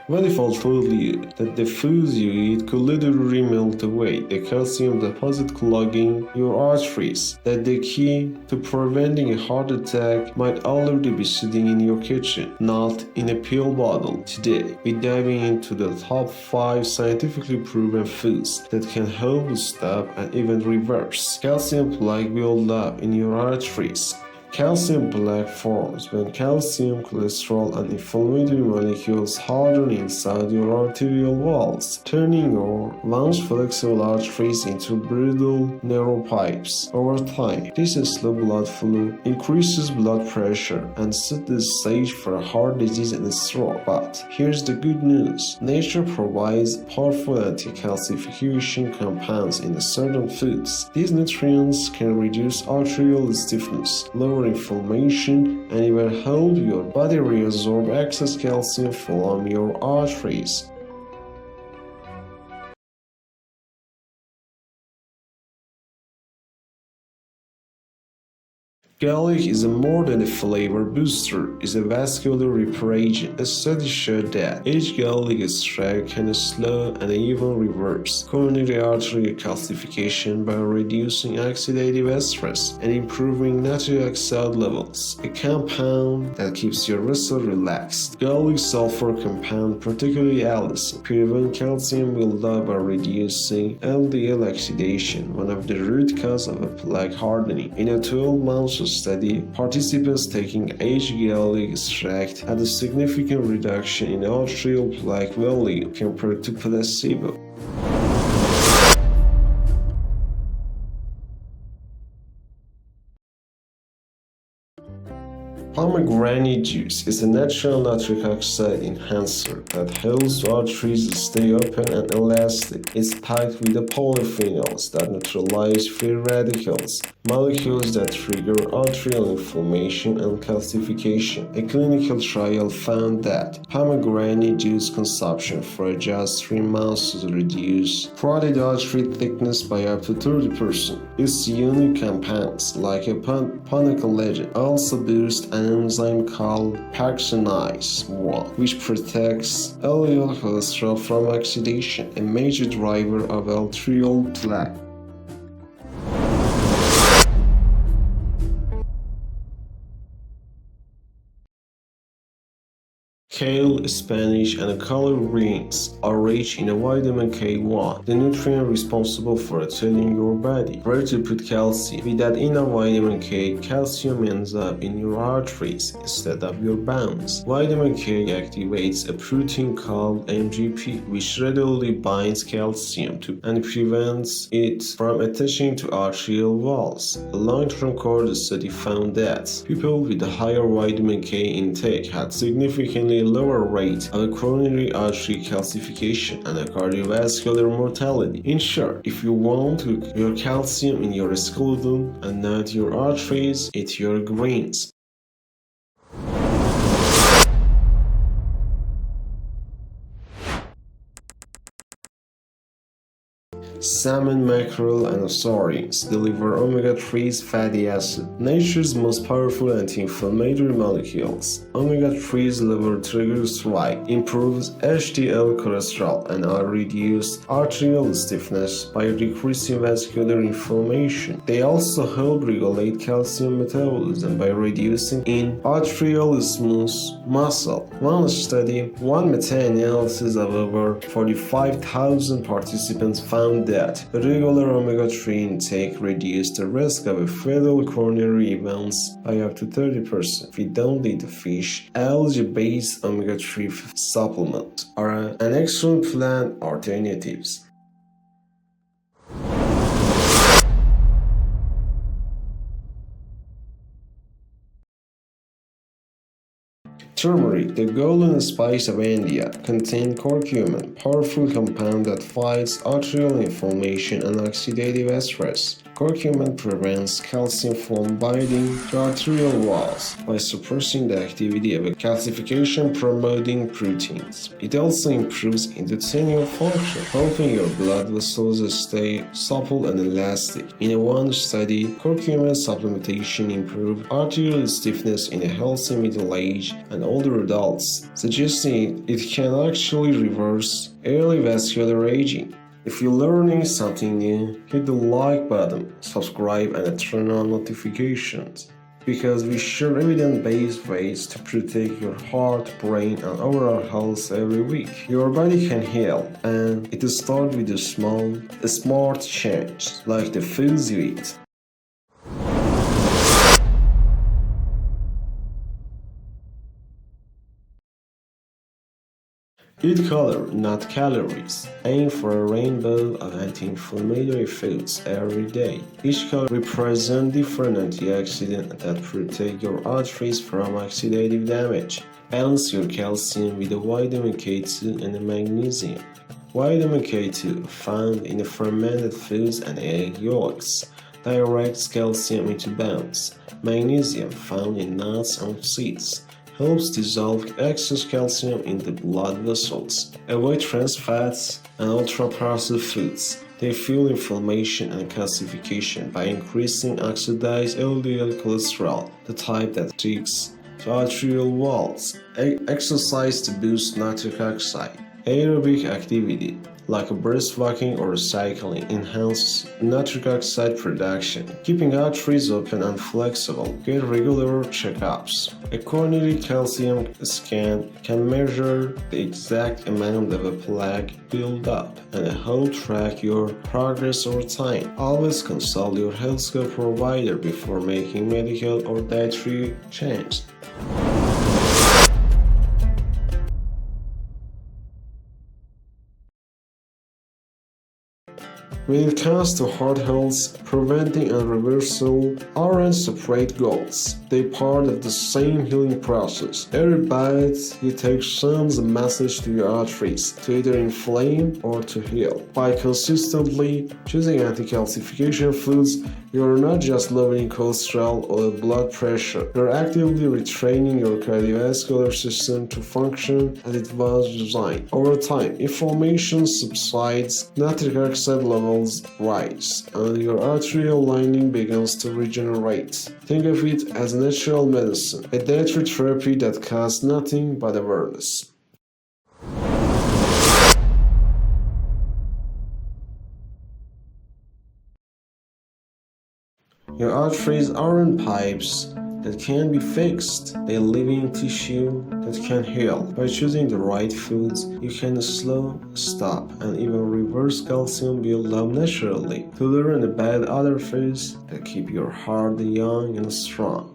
What if I told you that the foods you eat could literally melt away the calcium deposit clogging your arteries? That the key to preventing a heart attack might already be sitting in your kitchen, not in a pill bottle. Today, we're diving into the top 5 scientifically proven foods that can help stop and even reverse calcium plaque buildup in your arteries. Calcium plaque forms when calcium, cholesterol, and inflammatory molecules harden inside your arterial walls, turning your once flexible arteries into brittle narrow pipes. Over time, this slow blood flow increases blood pressure and sets the stage for heart disease and stroke. But here's the good news. Nature provides powerful anti-calcification compounds in certain foods. These nutrients can reduce arterial stiffness, lower inflammation, and even help your body reabsorb excess calcium from your arteries. Garlic is more than a flavor booster, it's a vascular repair agent. A study showed that each garlic extract can slow and even reverse coronary artery calcification by reducing oxidative stress and improving nitric oxide levels, a compound that keeps your vessel relaxed. Garlic sulfur compound, particularly allicin, prevent calcium buildup by reducing LDL oxidation, one of the root causes of a plaque hardening. In a 12-month study, participants taking garlic extract had a significant reduction in arterial plaque value compared to placebo. Pomegranate juice is a natural nitric oxide enhancer that helps arteries stay open and elastic. It's packed with the polyphenols that neutralize free radicals, molecules that trigger arterial inflammation and calcification. A clinical trial found that pomegranate juice consumption for just 3 months reduced carotid artery thickness by up to 30%. Its unique compounds, like a polycollagen, also boost an enzyme called paclitaxel 1, which protects LDL cholesterol from oxidation, a major driver of arterial plaque. Kale, spinach, and collard greens are rich in vitamin K1, the nutrient responsible for telling your body where to put calcium. With that inner vitamin K, calcium ends up in your arteries instead of your bones. Vitamin K activates a protein called MGP, which readily binds calcium and prevents it from attaching to arterial walls. A long-term cohort study found that people with a higher vitamin K intake had significantly lower rate of coronary artery calcification and a cardiovascular mortality. In short, if you want your calcium in your skeleton and not your arteries, eat your greens. Salmon, mackerel, and sardines deliver omega-3 fatty acid, nature's most powerful anti-inflammatory molecules. Omega-3's level triglyceride improves HDL cholesterol and reduces arterial stiffness by decreasing vascular inflammation. They also help regulate calcium metabolism by reducing arterial smooth muscle. One meta-analysis of over 45,000 participants found that regular omega-3 intake reduced the risk of fatal coronary events by up to 30%. We don't need fish. Algae-based omega-3 supplements are an excellent plant alternatives. Turmeric, the golden spice of India, contains curcumin, powerful compound that fights arterial inflammation and oxidative stress. Curcumin prevents calcium from binding to arterial walls by suppressing the activity of calcification-promoting proteins. It also improves endothelial function, helping your blood vessels stay supple and elastic. In one study, curcumin supplementation improved arterial stiffness in a healthy middle-aged and older adults, suggesting it can actually reverse early vascular aging. If you're learning something new, hit the like button, subscribe, and turn on notifications, because we share evidence-based ways to protect your heart, brain, and overall health every week. Your body can heal, and it starts with a smart change, like the foods you eat. Eat color, not calories. Aim for a rainbow of anti-inflammatory foods every day. Each color represents different antioxidants that protect your arteries from oxidative damage. Balance your calcium with the vitamin K2 and the magnesium. Vitamin K2, found in the fermented foods and egg yolks, directs calcium into bones. Magnesium, found in nuts and seeds, helps dissolve excess calcium in the blood vessels. Avoid trans fats and ultra-processed foods. They fuel inflammation and calcification by increasing oxidized LDL cholesterol, the type that sticks to arterial walls. Exercise to boost nitric oxide. Aerobic activity, like brisk walking or cycling, enhances nitric oxide production, keeping arteries open and flexible. Get regular checkups. A coronary calcium scan can measure the exact amount of a plaque buildup and help track your progress over time. Always consult your healthcare provider before making medical or dietary changes. When it comes to heart health, preventing and reversal aren't separate goals. They're part of the same healing process. Every bite you take sends a message to your arteries to either inflame or to heal. By consistently choosing anti-calcification foods, you're not just lowering cholesterol or blood pressure, you're actively retraining your cardiovascular system to function as it was designed. Over time, inflammation subsides, nitric oxide levels rise, and your arterial lining begins to regenerate. Think of it as natural medicine, a dietary therapy that costs nothing but awareness. Your arteries aren't pipes that can be fixed. They're living tissue that can heal. By choosing the right foods, you can slow, stop, and even reverse calcium buildup naturally. To learn about other foods that keep your heart young and strong,